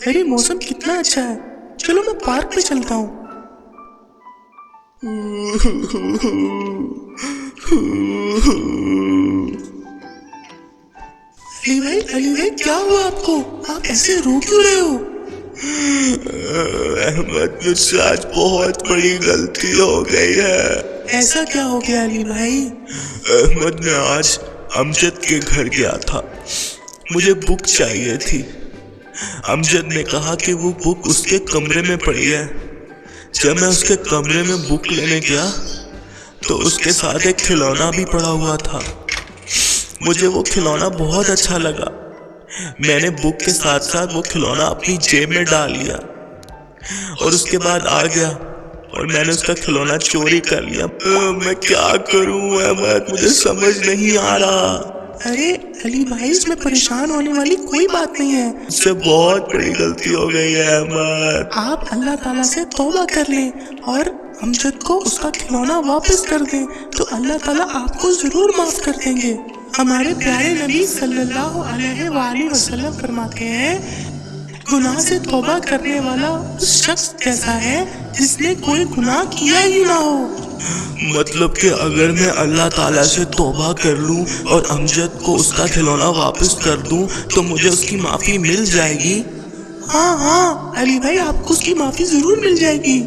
अरे मौसम कितना अच्छा है, चलो मैं पार्क में चलता हूँ। अली भाई क्या हुआ आपको? आप ऐसे रो क्यों रहे हो? अहमद, मुझसे आज बहुत बड़ी गलती हो गई है। ऐसा क्या हो गया अली भाई? अहमद, मैं आज अमजद के घर गया था। मुझे बुक चाहिए थी। अमजद ने कहा कि वो बुक उसके कमरे में पड़ी है। जब मैं उसके कमरे में बुक लेने गया तो उसके साथ एक खिलौना भी पड़ा हुआ था। मुझे वो खिलौना बहुत अच्छा लगा। मैंने बुक के साथ साथ वो खिलौना अपनी जेब में डाल लिया और उसके बाद आ गया और मैंने उसका खिलौना चोरी कर लिया। मैं क्या करूं अहमद, मुझे समझ नहीं आ रहा। अरे अली भाई, इसमें परेशान होने वाली कोई बात नहीं है। मुझसे बहुत बड़ी गलती हो गई है अहमद। आप अल्लाह ताला से तौबा कर लें और अमजद को उसका खिलौना वापस कर दें तो अल्लाह ताला आपको जरूर माफ कर देंगे। हमारे प्यारे नबी सल्लल्लाहु अलैहि वसल्लम फरमाते हैं, गुनाह से तौबा करने वाला उस शख्स जैसा है जिसने कोई गुनाह किया ही ना हो। मतलब कि अगर मैं अल्लाह ताला से तौबा कर लूं और अमजद को उसका खिलौना वापस कर दूं तो मुझे उसकी माफी मिल जाएगी? हाँ अली भाई, आपको उसकी माफी जरूर मिल जाएगी।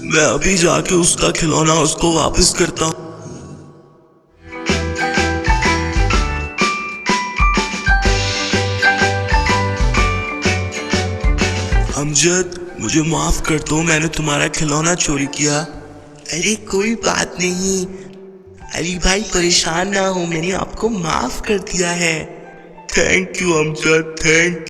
मैं अभी जाके उसका खिलौना उसको वापस करता हूँ। अमजद, मुझे माफ कर दो, मैंने तुम्हारा खिलौना चोरी किया। अरे कोई बात नहीं अली भाई, परेशान ना हो, मैंने आपको माफ कर दिया है। Thank you Amjad, thank